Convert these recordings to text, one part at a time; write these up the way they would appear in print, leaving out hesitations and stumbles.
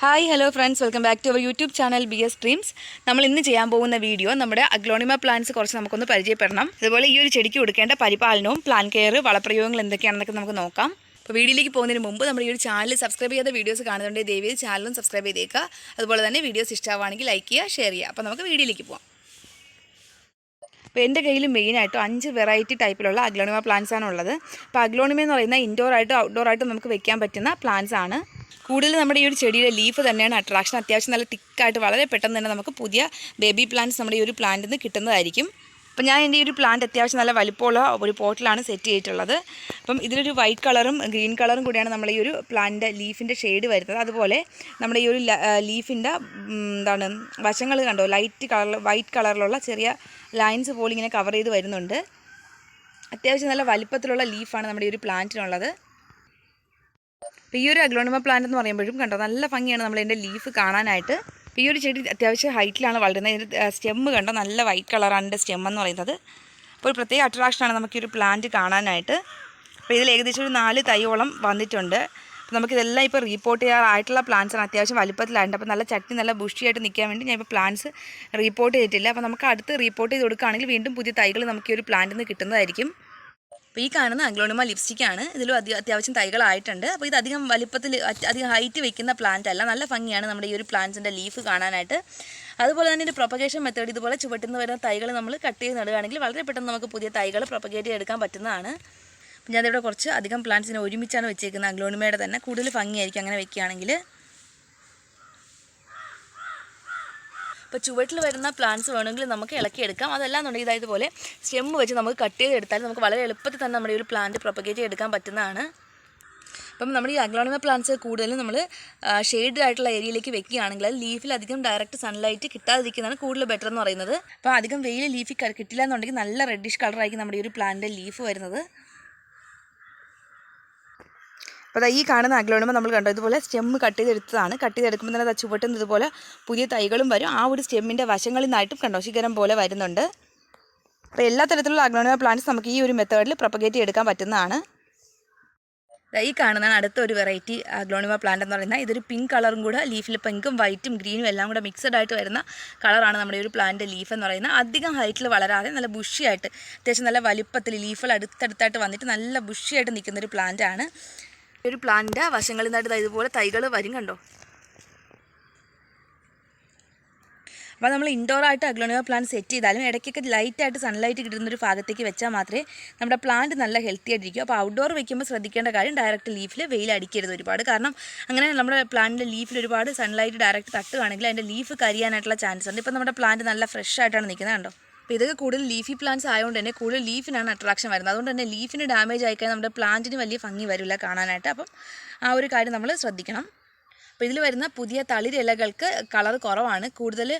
Hi hello friends, welcome back to our YouTube channel BS Dreams. നമ്മൾ ഇന്ന് ചെയ്യാൻ പോകുന്ന വീഡിയോ നമ്മുടെ അഗ്ലോണിമ പ്ലാന്റ്സ് കുറച്ച് നമുക്കൊന്ന് പരിചയപ്പെടണം. അതുപോലെ ഈ ഒരു ചെടിക്ക് കൊടുക്കേണ്ട പരിപാലനവും പ്ലാൻ കെയർ വളപ്രയോഗങ്ങൾ എന്തൊക്കെയാണെന്നൊക്കെ നമുക്ക് നോക്കാം. അപ്പോൾ വീഡിയോയിലേക്ക് പോകുന്നതിന് മുമ്പ് നമ്മുടെ ഈ ഒരു ചാനൽ സബ്സ്ക്രൈബ് ചെയ്ത വീഡിയോസ് കാണുന്നുണ്ടെങ്കിൽ ദയവേത് ചാനലും സബ്സ്ക്രൈബ് ചെയ്തേക്കുക. അതുപോലെ തന്നെ വീഡിയോസ് ഇഷ്ടമാണെങ്കിൽ ലൈക്ക് ചെയ്യുക, ഷെയർ ചെയ്യുക. അപ്പോൾ നമുക്ക് വീഡിയോയിലേക്ക് പോകാം. അപ്പോൾ എൻ്റെ കയ്യിൽ മെയിനായിട്ടും 5 വെറൈറ്റി ടൈപ്പിലുള്ള അഗ്ലോണിമ പ്ലാന്റ്സ് ആണ് ഉള്ളത്. അപ്പോൾ അഗ്ലോണിമ എന്ന് പറയുന്ന ഇൻഡോർ ആയിട്ടും ഔട്ട്ഡോർ ആയിട്ടും നമുക്ക് വെക്കാൻ പറ്റുന്ന പ്ലാന്റ്സ് ആണ്. കൂടുതൽ നമ്മുടെ ഈ ഒരു ചെടിയുടെ ലീഫ് തന്നെയാണ് അട്രാക്ഷൻ. അത്യാവശ്യം നല്ല തിക്കായിട്ട് വളരെ പെട്ടെന്ന് തന്നെ നമുക്ക് പുതിയ ബേബി പ്ലാന്റ്സ് നമ്മുടെ ഈ ഒരു പ്ലാന്റിൽ നിന്ന് കിട്ടുന്നതായിരിക്കും. അപ്പം ഞാൻ എൻ്റെ ഈ ഒരു പ്ലാന്റ് അത്യാവശ്യം നല്ല വലിപ്പമുള്ള ഒരു പോട്ടിലാണ് സെറ്റ് ചെയ്തിട്ടുള്ളത്. അപ്പം ഇതിലൊരു വൈറ്റ് കളറും ഗ്രീൻ കളറും കൂടിയാണ് നമ്മുടെ ഈ ഒരു പ്ലാന്റിൻ്റെ ലീഫിൻ്റെ ഷെയ്ഡ് വരുന്നത്. അതുപോലെ നമ്മുടെ ഈ ഒരു ലീഫിൻ്റെ വശങ്ങൾ കണ്ടോ, വൈറ്റ് കളറിലുള്ള ചെറിയ ലൈൻസ് പോലെ ഇങ്ങനെ കവർ ചെയ്ത് വരുന്നുണ്ട്. അത്യാവശ്യം നല്ല വലിപ്പത്തിലുള്ള ലീഫാണ് നമ്മുടെ ഈ ഒരു പ്ലാന്റിനുള്ളത്. അപ്പോൾ ഈ ഒരു അഗ്ലോണിമ പ്ലാന്റ് എന്ന് പറയുമ്പോഴും കണ്ടോ നല്ല ഭംഗിയാണ് നമ്മൾ ഇതിൻ്റെ ലീഫ് കാണാനായിട്ട്. അപ്പോൾ ഈ ഒരു ചെടി അത്യാവശ്യം ഹൈറ്റിലാണ് വളരുന്നത്. ഇതിൻ്റെ സ്റ്റെമ്മ് കണ്ടോ നല്ല വൈറ്റ് കളറാണ് ഇതിൻ്റെ സ്റ്റെം എന്ന് പറയുന്നത്. അപ്പോൾ ഒരു പ്രത്യേക അട്രാക്ഷനാണ് നമുക്ക് ഈ ഒരു പ്ലാന്റ് കാണാനായിട്ട്. അപ്പോൾ ഇതിൽ ഏകദേശം ഒരു 4 തൈയോളം വന്നിട്ടുണ്ട്. അപ്പോൾ നമുക്കിതെല്ലാം ഇപ്പോൾ റീപ്പോർട്ട് ചെയ്യാറായിട്ടുള്ള പ്ലാന്റ്സാണ്. അത്യാവശ്യം വലുപ്പത്തിലായിട്ടുണ്ട്. അപ്പോൾ നല്ല ചട്ടി നല്ല ബുഷിയായിട്ട് നിൽക്കാൻ വേണ്ടി ഞാൻ ഇപ്പോൾ പ്ലാന്റ്സ് റീപ്പോർട്ട് ചെയ്തിട്ടില്ല. അപ്പോൾ നമുക്ക് അടുത്ത് റീപ്പോർട്ട് ചെയ്ത് കൊടുക്കുകയാണെങ്കിൽ വീണ്ടും പുതിയ തൈകൾ നമുക്ക് ഈ ഒരു പ്ലാന്റിൽ നിന്ന് കിട്ടുന്നതായിരിക്കും. അപ്പോൾ ഈ കാണുന്ന അഗ്ലോണിമ ലിപ്സ്റ്റിക്കാണ്. ഇതിലും അത്യാവശ്യം തൈകളായിട്ടുണ്ട്. അപ്പോൾ ഇത് അധികം വലിപ്പത്തിൽ അധികം ഹൈറ്റ് വെക്കുന്ന പ്ലാന്റ് അല്ല. നല്ല ഭംഗിയാണ് നമ്മുടെ ഈ ഒരു പ്ലാന്റ്സിൻ്റെ ലീഫ് കാണാനായിട്ട്. അതുപോലെ തന്നെ ഒരു പ്രൊപ്പഗേഷൻ മെത്തേഡ് ഇതുപോലെ ചുവട്ടുന്ന വരുന്ന തൈകൾ നമ്മൾ കട്ട് ചെയ്ത് നടുകയാണെങ്കിൽ വളരെ പെട്ടെന്ന് നമുക്ക് പുതിയ തൈകൾ പ്രൊപ്പഗേറ്റ് ചെയ്തെടുക്കാൻ പറ്റുന്നതാണ്. അപ്പോൾ ഞാനിവിടെ കുറച്ച് അധികം പ്ലാന്റ്സിനെ ഒരുമിച്ചാണ് വെച്ചേക്കുന്നത്. അഗ്ലോണിമയുടെ തന്നെ കൂടുതൽ ഭംഗിയായിരിക്കും അങ്ങനെ വെക്കുകയാണെങ്കിൽ. അപ്പോൾ ചുവട്ടിൽ വരുന്ന പ്ലാന്റ്സ് വേണമെങ്കിൽ നമുക്ക് ഇളക്കിയെടുക്കാം. അതല്ലാന്നുണ്ടെങ്കിൽ ഇതുപോലെ സ്റ്റെമ്മ് വെച്ച് നമുക്ക് കട്ട് ചെയ്തെടുത്താൽ നമുക്ക് വളരെ എളുപ്പത്തിൽ തന്നെ നമ്മുടെ ഒരു പ്ലാന്റ് പ്രൊപ്പഗേറ്റ് ചെയ്തെടുക്കാൻ പറ്റുന്നതാണ്. അപ്പം നമ്മൾ ഈ അഗ്ലോണിമ പ്ലാന്റ്സ് കൂടുതലും നമ്മൾ ഷെയ്ഡ് ആയിട്ടുള്ള ഏരിയയിലേക്ക് വെക്കുകയാണെങ്കിൽ ലീഫിൽ അധികം ഡയറക്റ്റ് സൺലൈറ്റ് കിട്ടാതിരിക്കുന്നതാണ് കൂടുതൽ ബെറ്റർ എന്ന് പറയുന്നത്. അപ്പോൾ അധികം വെയിൽ ലീഫിൽ കിട്ടില്ല എന്നുണ്ടെങ്കിൽ നല്ല റെഡിഷ് കളറായിരിക്കും നമ്മുടെ ഈ ഒരു പ്ലാന്റിൻ്റെ ലീഫ് വരുന്നത്. അപ്പോൾ ഈ കാണുന്ന അഗ്ലോണിമ നമ്മൾ കണ്ടോ ഇതുപോലെ സ്റ്റെമ്മ് കട്ട് ചെയ്തെടുത്തതാണ്. കട്ട് ചെയ്തെടുക്കുമ്പോൾ തന്നെ ചുവട്ടുന്ന ഇതുപോലെ പുതിയ തൈകളും വരും. ആ ഒരു സ്റ്റെമ്മിൻ്റെ വശങ്ങളിൽ നിന്നായിട്ടും കണ്ടോ ശിഖരം പോലെ വരുന്നുണ്ട്. അപ്പോൾ എല്ലാ തരത്തിലുള്ള അഗ്ലോണിമ പ്ലാന്റ്സ് നമുക്ക് ഈ ഒരു മെത്തേഡിൽ പ്രൊപ്പഗേറ്റ് ചെയ്തെടുക്കാൻ പറ്റുന്നതാണ്. ഈ കാണുന്നതാണ് അടുത്തൊരു വെറൈറ്റി അഗ്ലോണിമ പ്ലാന്റ് എന്ന് പറയുന്നത്. ഇതൊരു പിങ്ക് കളറും കൂടെ ലീഫിൽ പിങ്കും വൈറ്റും ഗ്രീനും എല്ലാം കൂടെ മിക്സഡ് ആയിട്ട് വരുന്ന കളറാണ് നമ്മുടെ ഒരു പ്ലാന്റ് ലീഫ് എന്ന് പറയുന്നത്. അധികം ഹൈറ്റിൽ വളരാതെ നല്ല ബുഷിയായിട്ട് അത്യാവശ്യം നല്ല വലുപ്പത്തിൽ ലീഫുകൾ അടുത്തടുത്തായിട്ട് വന്നിട്ട് നല്ല ബുഷിയായിട്ട് നിൽക്കുന്നൊരു പ്ലാന്റ് ആണ്. ഒരു പ്ലാന്റിൻ്റെ വശങ്ങളിൽ നിന്നായിട്ട് ഇതുപോലെ തൈകൾ വരും കണ്ടോ. അപ്പോൾ നമ്മൾ ഇൻഡോറായിട്ട് അഗ്ലോണിമ പ്ലാന്റ് സെറ്റ് ചെയ്താലും ഇടയ്ക്കൊക്കെ ലൈറ്റായിട്ട് സൺലൈറ്റ് കിട്ടുന്നൊരു ഭാഗത്തേക്ക് വെച്ചാൽ മാത്രമേ നമ്മുടെ പ്ലാന്റ് നല്ല ഹെൽത്തി ആയിട്ടിരിക്കും. അപ്പോൾ ഔട്ട്ഡോർ വയ്ക്കുമ്പോൾ ശ്രദ്ധിക്കേണ്ട കാര്യം ഡയറക്റ്റ് ലീഫിൽ വെയിൽ അടിക്കരുത് ഒരുപാട്. കാരണം അങ്ങനെ നമ്മുടെ പ്ലാന്റിൻ്റെ ലീഫിൽ ഒരുപാട് സൺലൈറ്റ് ഡയറക്റ്റ് തട്ടുകയാണെങ്കിൽ അതിൻ്റെ ലീഫ് കരിയാനായിട്ടുള്ള ചാൻസ് ഉണ്ട്. ഇപ്പോൾ നമ്മുടെ പ്ലാന്റ് നല്ല ഫ്രഷ് ആയിട്ടാണ് നിൽക്കുന്നത് കണ്ടോ. അപ്പോൾ ഇതൊക്കെ കൂടുതൽ ലീഫി പ്ലാന്റ്സ് ആയതുകൊണ്ട് തന്നെ കൂടുതൽ ലീഫിനാണ് അട്രാക്ഷൻ വരുന്നത്. അതുകൊണ്ട് തന്നെ ലീഫിന് ഡാമേജ് ആയിക്കഴിഞ്ഞാൽ നമ്മുടെ പ്ലാന്റിന് വലിയ ഭംഗി വരില്ല കാണാനായിട്ട്. അപ്പം ആ ഒരു കാര്യം നമ്മൾ ശ്രദ്ധിക്കണം. അപ്പോൾ ഇതിൽ വരുന്ന പുതിയ തളിരിലകൾക്ക് കളർ കുറവാണ്. കൂടുതൽ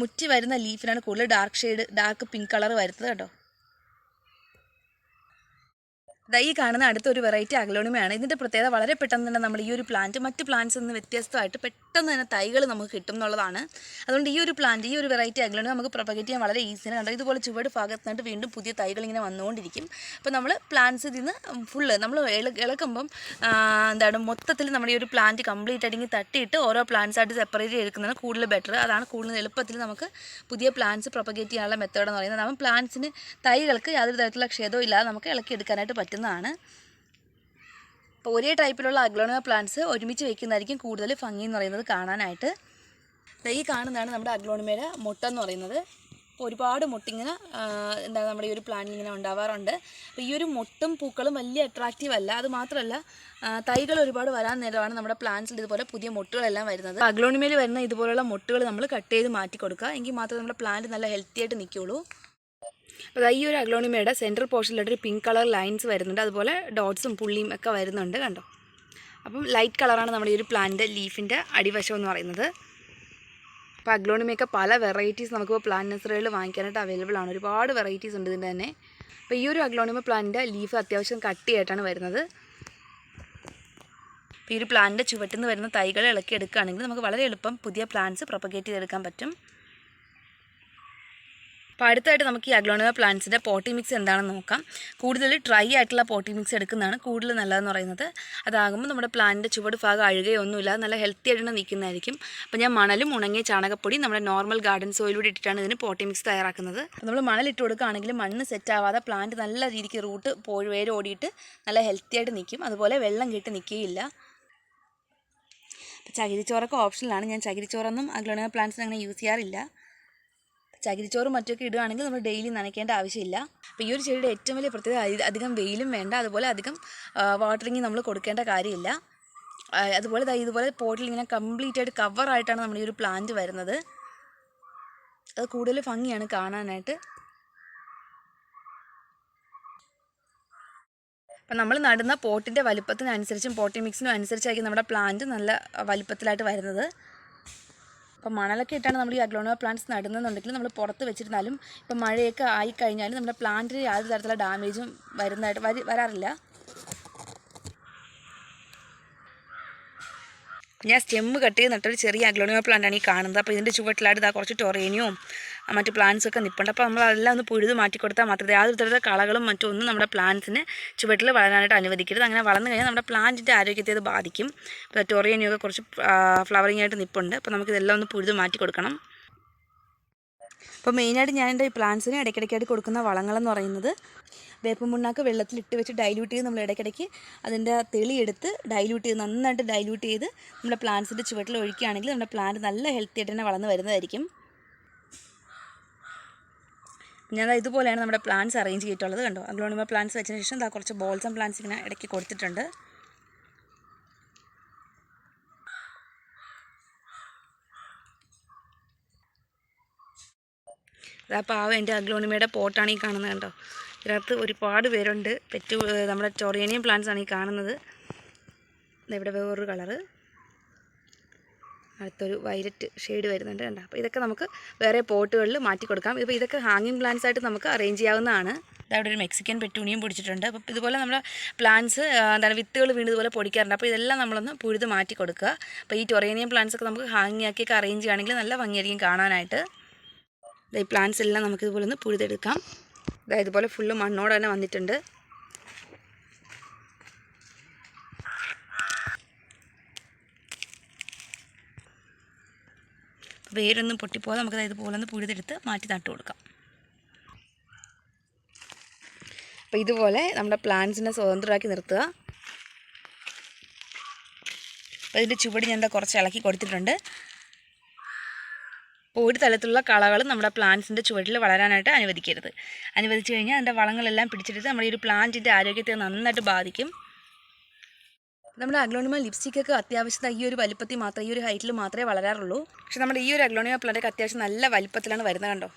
മുറ്റി വരുന്ന ലീഫിനാണ് കൂടുതൽ ഡാർക്ക് പിങ്ക് കളർ വരുന്നത് കേട്ടോ. ഈ കാണുന്ന അടുത്തൊരു വെറൈറ്റി അഗ്ലോണിമയാണ്. ഇതിൻ്റെ പ്രത്യേകത വളരെ പെട്ടെന്ന് തന്നെ നമ്മൾ ഈ ഒരു പ്ലാന്റ് മറ്റ് പ്ലാന്റ്സിൽ നിന്ന് വ്യത്യസ്തമായിട്ട് പെട്ടെന്ന് തന്നെ തൈകൾ നമുക്ക് കിട്ടും എന്നുള്ളതാണ്. അതുകൊണ്ട് ഈ ഒരു പ്ലാന്റ് ഈ ഒരു വെറൈറ്റി അഗ്ലോണിമ നമുക്ക് പ്രൊപ്പഗേറ്റ് ചെയ്യാൻ വളരെ ഈസിയാണ്. കണ്ടോ ഇതുപോലെ ചുവട് ഭാഗത്തുനിന്നിട്ട് വീണ്ടും പുതിയ തൈകൾ ഇങ്ങനെ വന്നുകൊണ്ടിരിക്കും. അപ്പോൾ നമ്മൾ പ്ലാന്റ്സ് ഇതിന് ഫുള്ള് നമ്മൾ ഇളക്കുമ്പം മൊത്തത്തിൽ നമ്മുടെ ഈ ഒരു പ്ലാന്റ് കംപ്ലീറ്റ് ആയിട്ട് തട്ടിയിട്ട് ഓരോ പ്ലാന്റ്സ് ആയിട്ട് സെപ്പറേറ്റ് എടുക്കുന്നതാണ് കൂടുതൽ ബെറ്റർ. അതാണ് കൂടുതൽ എളുപ്പത്തിൽ നമുക്ക് പുതിയ പ്ലാന്റ്സ് പ്രൊപ്പഗേറ്റ് ചെയ്യാനുള്ള മെത്തേഡ് എന്ന് പറയുന്നത്. അപ്പം പ്ലാന്റ്സിന് തൈകൾക്ക് യാതൊരു തരത്തിലുള്ള ക്ഷതവും ഇല്ലാതെ നമുക്ക് ഇളക്കിയെടുക്കാനായിട്ട് പറ്റും. അപ്പോൾ ഒരേ ടൈപ്പിലുള്ള അഗ്ലോണിമ പ്ലാന്റ്സ് ഒരുമിച്ച് വയ്ക്കുന്നതായിരിക്കും കൂടുതൽ ഭംഗി എന്ന് പറയുന്നത് കാണാനായിട്ട്. ഈ കാണുന്നതാണ് നമ്മുടെ അഗ്ലോണിമയുടെ മുട്ട എന്ന് പറയുന്നത്. അപ്പോൾ ഒരുപാട് മുട്ടിങ്ങനെ നമ്മുടെ ഈ ഒരു പ്ലാന്റിൽ ഇങ്ങനെ ഉണ്ടാവാറുണ്ട്. അപ്പോൾ ഈ ഒരു മുട്ടും പൂക്കളും വലിയ അട്രാക്റ്റീവ് അല്ല. അത് മാത്രമല്ല തൈകൾ ഒരുപാട് വരാൻ നേരമാണ് നമ്മുടെ പ്ലാന്റ്സിൽ ഇതുപോലെ പുതിയ മുട്ടുകളെല്ലാം വരുന്നത്. അഗ്ലോണിമയിൽ വരുന്ന ഇതുപോലുള്ള മുട്ടുകൾ നമ്മൾ കട്ട് ചെയ്ത് മാറ്റി കൊടുക്കുക. എങ്കിൽ മാത്രമേ നമ്മുടെ പ്ലാന്റ് നല്ല ഹെൽത്തി ആയിട്ട് നിൽക്കുകയുള്ളൂ. അപ്പോൾ ഈ ഒരു അഗ്ലോണിമയുടെ സെൻട്രൽ പോർഷനിലൊരു പിങ്ക് കളർ ലൈൻസ് വരുന്നുണ്ട്. അതുപോലെ ഡോട്ട്സും പുള്ളിയും ഒക്കെ വരുന്നുണ്ട് കണ്ടോ. അപ്പം ലൈറ്റ് കളറാണ് നമ്മുടെ ഈ ഒരു പ്ലാന്റ് ലീഫിൻ്റെ അടിവശം എന്ന് പറയുന്നത്. അപ്പോൾ അഗ്ലോണിമയൊക്കെ പല വെറൈറ്റീസ് നമുക്കിപ്പോൾ പ്ലാന്റ് നഴ്സറികളിൽ വാങ്ങിക്കാനായിട്ട് അവൈലബിൾ ആണ്. ഒരുപാട് വെറൈറ്റീസ് ഉണ്ട് ഇതിൻ്റെ തന്നെ. അപ്പോൾ ഈ ഒരു അഗ്ലോണിമ പ്ലാന്റിൻ്റെ ലീഫ് അത്യാവശ്യം കട്ടിയായിട്ടാണ് വരുന്നത്. അപ്പോൾ ഈ ഒരു പ്ലാന്റിൻ്റെ ചുവട്ടിൽ നിന്ന് വരുന്ന തൈകൾ ഇളക്കി എടുക്കുകയാണെങ്കിൽ നമുക്ക് വളരെ എളുപ്പം പുതിയ പ്ലാന്റ്സ് പ്രൊപ്പഗേറ്റ് ചെയ്തെടുക്കാൻ പറ്റും. അപ്പോൾ അടുത്തായിട്ട് നമുക്ക് ഈ അഗ്ലോണിമ പ്ലാന്റ്സിൻ്റെ പോട്ടി മിക്സ് എന്താണെന്ന് നോക്കാം. കൂടുതൽ ഡ്രൈ ആയിട്ടുള്ള പോട്ടി മിക്സ് എടുക്കുന്നതാണ് കൂടുതൽ നല്ലതെന്ന് പറയുന്നത്. അതാകുമ്പോൾ നമ്മുടെ പ്ലാന്റിൻ്റെ ചുവട് ഭാഗം അഴുകയൊന്നുമില്ല, നല്ല ഹെൽത്തി ആയിട്ട് നിൽക്കുന്നതായിരിക്കും. അപ്പോൾ ഞാൻ മണലും ഉണങ്ങിയ ചാണകപ്പൊടി നമ്മുടെ നോർമൽ ഗാർഡൻ സോയിലൂടെ ഇട്ടിട്ടാണ് ഇതിന് പോട്ടി മിക്സ് തയ്യാറാക്കുന്നത്. നമ്മൾ മണലിട്ട് കൊടുക്കുകയാണെങ്കിൽ മണ്ണ് സെറ്റ് ആവാതെ പ്ലാന്റ് നല്ല രീതിക്ക് റൂട്ട് വേര് ഓടിയിട്ട് നല്ല ഹെൽത്തി ആയിട്ട് നിൽക്കും. അതുപോലെ വെള്ളം കെട്ടി നിൽക്കുകയില്ല. ചകിരിച്ചോറൊക്കെ ഓപ്ഷനിലാണ്. ഞാൻ ചകിരിച്ചോറൊന്നും അഗ്ലോണിമ പ്ലാന്റ്സിന് അങ്ങനെ യൂസ് ചെയ്യാറില്ല. ചകിരിച്ചോറും മറ്റൊക്കെ ഇടുകയാണെങ്കിൽ നമ്മൾ ഡെയിലി നനയ്ക്കേണ്ട ആവശ്യമില്ല. അപ്പോൾ ഈ ഒരു ചെടിയുടെ ഏറ്റവും വലിയ പ്രത്യേകത അധികം വെയിലും വേണ്ട, അതുപോലെ അധികം വാട്ടറിങ് നമ്മൾ കൊടുക്കേണ്ട കാര്യമില്ല. അതുപോലെ ഇതുപോലെ പോട്ടിൽ ഇങ്ങനെ കംപ്ലീറ്റ് ആയിട്ട് കവറായിട്ടാണ് നമ്മുടെ ഈ ഒരു പ്ലാന്റ് വരുന്നത്. അത് കൂടുതൽ ഭംഗിയാണ് കാണാനായിട്ട്. അപ്പം നമ്മൾ നടുന്ന പോട്ടിൻ്റെ വലിപ്പത്തിനനുസരിച്ചും പോട്ടി മിക്സിനും അനുസരിച്ചായിരിക്കും നമ്മുടെ പ്ലാന്റ് നല്ല വലിപ്പത്തിലായിട്ട് വരുന്നത്. അപ്പോൾ മണലൊക്കെ ഇട്ടാണ് നമ്മൾ ഈ അഗ്ലോണിമ പ്ലാന്റ്സ് നടുന്നതെന്നുണ്ടെങ്കിൽ നമ്മൾ പുറത്ത് വെച്ചിരുന്നാലും ഇപ്പം മഴയൊക്കെ ആയിക്കഴിഞ്ഞാലും നമ്മുടെ പ്ലാന്റിന് യാതൊരു തരത്തിലുള്ള ഡാമേജും വരാറില്ല. ഞാൻ സ്റ്റെമ്മ് കട്ട് ചെയ്ത് നട്ടൊരു ചെറിയ അഗ്ലോണിമ പ്ലാന്റാണ് ഈ കാണുന്നത്. അപ്പോൾ ഇതിൻ്റെ ചുവട്ടിലായിട്ട് ഇതാ കുറച്ച് ടൊറേനിയവും മറ്റ് പ്ലാന്റ്സൊക്കെ നിൽപ്പുണ്ട്. അപ്പോൾ നമ്മൾ അതെല്ലാം ഒന്ന് പുഴുത് മാറ്റി കൊടുത്താൽ മാത്രമേ യാതൊരു തരത്തിലുള്ള കളകളും മറ്റൊന്നും നമ്മുടെ പ്ലാന്റ്സിന് ചുവട്ടിൽ വളരാനായിട്ട് അനുവദിക്കരുത്. അങ്ങനെ വളർന്നു കഴിഞ്ഞാൽ നമ്മുടെ പ്ലാന്റിൻ്റെ ആരോഗ്യത്തെ അത് ബാധിക്കും. ഇപ്പോൾ ടൊറേനിയൊക്കെ കുറച്ച് ഫ്ലവറിങ് ആയിട്ട് നിൽപ്പുണ്ട്. അപ്പോൾ നമുക്കിതെല്ലാം ഒന്ന് പുഴുത് മാറ്റി കൊടുക്കണം. അപ്പോൾ മെയിനായിട്ട് ഞാൻ എൻ്റെ ഈ പ്ലാന്റ്സിന് ഇടയ്ക്കിടയ്ക്കായിട്ട് കൊടുക്കുന്ന വളങ്ങളെന്ന് പറയുന്നത് വേപ്പ് മുണ്ണാക്ക് വെള്ളത്തിലിട്ട് വെച്ച് ഡൈല്യൂട്ട് ചെയ്ത് നമ്മൾ ഇടയ്ക്കിടയ്ക്ക് അതിൻ്റെ തെളിയെടുത്ത് നന്നായിട്ട് ഡൈല്യൂട്ട് ചെയ്ത് നമ്മുടെ പ്ലാന്റ്സിൻ്റെ ചുവട്ടിൽ ഒഴിക്കുകയാണെങ്കിൽ നമ്മുടെ പ്ലാന്റ് നല്ല ഹെൽത്തി ആയിട്ട് തന്നെ വളർന്ന് വരുന്നതായിരിക്കും. ഞാൻ ഇതുപോലെയാണ് നമ്മുടെ പ്ലാന്റ്സ് അറേഞ്ച് ചെയ്തിട്ടുള്ളത്. കണ്ടോ, അഗ്ലോണിമ പ്ലാന്റ്സ് വെച്ചതിന് ശേഷം കുറച്ച് ബോൾസം പ്ലാന്റ്സ് ഇങ്ങനെ ഇടയ്ക്ക് കൊടുത്തിട്ടുണ്ട്. പാവം എൻ്റെ അഗ്ലോണിമയുടെ പോട്ടാണ് ഈ കാണുന്നത്. കണ്ടോ, ഇതിനകത്ത് ഒരുപാട് പേരുണ്ട്. നമ്മുടെ ടൊറേനിയം പ്ലാന്റ്സ് ആണ് ഈ കാണുന്നത്. ഇവിടെ വേറൊരു കളറ്, അടുത്തൊരു വയലറ്റ് ഷെയ്ഡ് വരുന്നുണ്ട്. കണ്ടോ, അപ്പോൾ ഇതൊക്കെ നമുക്ക് വേറെ പോട്ടുകളിൽ മാറ്റി കൊടുക്കാം. ഇപ്പോൾ ഇതൊക്കെ ഹാങ്ങിങ് പ്ലാന്റ്സ് ആയിട്ട് നമുക്ക് അറേഞ്ച് ചെയ്യാവുന്നതാണ്. അവിടെ ഒരു മെക്സിക്കൻ പെറ്റൂണിയും പൊടിച്ചിട്ടുണ്ട്. അപ്പോൾ ഇതുപോലെ നമ്മുടെ പ്ലാന്റ്സ് വിത്തുകൾ വീണ്ടും ഇതുപോലെ പൊടിക്കാറുണ്ട്. അപ്പോൾ ഇതെല്ലാം നമ്മളൊന്ന് പുഴുത് മാറ്റി കൊടുക്കുക. അപ്പോൾ ഈ ടൊറേനിയം പ്ലാന്റ്സ് ഒക്കെ നമുക്ക് ഹാങ്ങിങ് ആക്കിയൊക്കെ അറേഞ്ച് ചെയ്യുകയാണെങ്കിൽ നല്ല ഭംഗിയായിരിക്കും കാണാനായിട്ട്. ഈ പ്ലാന്റ്സ് എല്ലാം നമുക്കിതുപോലെ ഒന്ന് പുഴുതെടുക്കാം. ഇതുപോലെ ഫുള്ള് മണ്ണോടെ തന്നെ വന്നിട്ടുണ്ട്. വേരൊന്നും പൊട്ടിപ്പോകാതെ നമുക്ക് ഇതുപോലെ ഒന്ന് പുഴുതെടുത്ത് മാറ്റി നട്ടു കൊടുക്കാം. അപ്പോൾ ഇതുപോലെ നമ്മുടെ പ്ലാന്റ്സിനെ സ്വതന്ത്രമാക്കി നിർത്തുക. അപ്പോൾ ഇതിൻ്റെ ചുവട് ഞാൻ കുറച്ച് ഇളക്കി കൊടുത്തിട്ടുണ്ട്. അപ്പോൾ ഒരു തരത്തിലുള്ള കളകളും നമ്മുടെ പ്ലാന്റ്സിൻ്റെ ചുവട്ടിൽ വളരാനായിട്ട് അനുവദിച്ചു കഴിഞ്ഞാൽ അതിൻ്റെ വളങ്ങളെല്ലാം പിടിച്ചെടുത്ത് നമ്മുടെ ഈ ഒരു പ്ലാന്റിൻ്റെ ആരോഗ്യത്തെ നന്നായിട്ട് ബാധിക്കും. നമ്മുടെ അഗ്ലോണിമ ലിപ്സ്റ്റിക്കൊക്കെ അത്യാവശ്യം ഈ ഒരു വലിപ്പത്തിൽ മാത്രമേ, ഈ ഒരു ഹൈറ്റിൽ മാത്രമേ വളരാറുള്ളൂ. പക്ഷെ നമ്മുടെ ഈ ഒരു അഗ്ലോണിമ പ്ലാന്റൊക്കെ അത്യാവശ്യം നല്ല വലിപ്പത്തിലാണ് വരുന്നത്. കണ്ടോ,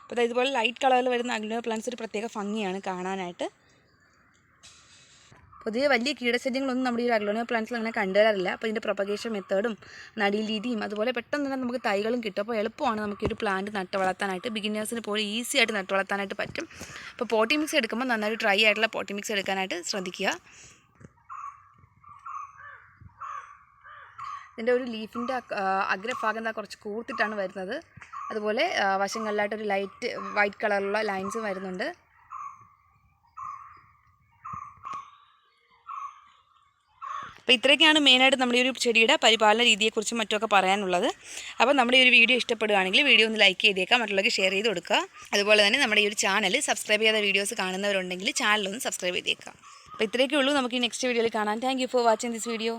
അപ്പോൾ ഇതുപോലെ ലൈറ്റ് കളറിൽ വരുന്ന അഗ്ലോണിമ പ്ലാന്റ്സ് ഒരു പ്രത്യേക ഭംഗിയാണ് കാണാനായിട്ട്. പൊതുവെ വലിയ കീടശല്യങ്ങളൊന്നും നമ്മുടെ ഈ അഗ്ലോണിമ പ്ലാന്റ്സിൽ അങ്ങനെ കണ്ടുവരാറില്ല. അപ്പോൾ ഇതിൻ്റെ പ്രൊപ്പഗേഷൻ മെത്തേഡും നടീൽ രീതിയും അതുപോലെ പെട്ടെന്ന് തന്നെ നമുക്ക് തൈകളും കിട്ടും. അപ്പോൾ എളുപ്പമാണ് നമുക്ക് ഒരു പ്ലാന്റ് നട്ട് വളർത്താനായിട്ട്. ബിഗിനേഴ്സിന് പോലും ഈസി ആയിട്ട് നട്ട് വളർത്താനായിട്ട് പറ്റും. അപ്പോൾ പോട്ടി മിക്സ് എടുക്കുമ്പോൾ നന്നായിട്ട് ഡ്രൈ ആയിട്ടുള്ള പോട്ടി മിക്സ് എടുക്കാനായിട്ട് ശ്രദ്ധിക്കുക. ഇതിൻ്റെ ഒരു ലീഫിൻ്റെ അഗ്രഭാഗം കുറച്ച് കൂർത്തിട്ടാണ് വരുന്നത്. അതുപോലെ വശങ്ങളിലായിട്ടൊരു ലൈറ്റ് വൈറ്റ് കളറുള്ള ലൈൻസും വരുന്നുണ്ട്. അപ്പോൾ ഇത്രയൊക്കെയാണ് മെയിനായിട്ട് നമ്മുടെ ഈ ഒരു ചെടിയുടെ പരിപാലന രീതിയെക്കുറിച്ചും മറ്റുമൊക്കെ പറയാനുള്ളത്. അപ്പോൾ നമ്മുടെ ഈ ഒരു വീഡിയോ ഇഷ്ടപ്പെടുകയാണെങ്കിൽ വീഡിയോ ഒന്ന് ലൈക്ക് ചെയ്തേക്കാം, മറ്റുള്ളവർക്ക് ഷെയർ ചെയ്ത് കൊടുക്കുക. അതുപോലെ തന്നെ നമ്മുടെ ഈ ഒരു ചാനൽ സബ്സ്ക്രൈബ് ചെയ്ത വീഡിയോസ് കാണുന്നവരുണ്ടെങ്കിൽ ചാനലൊന്ന് സബ്സ്ക്രൈബ് ചെയ്തേക്കാം. അപ്പോൾ ഇത്രയൊക്കെ ഉള്ളൂ. നമുക്ക് ഈ നെക്സ്റ്റ് വീഡിയോയിൽ കാണാം. Thank you for watching this video.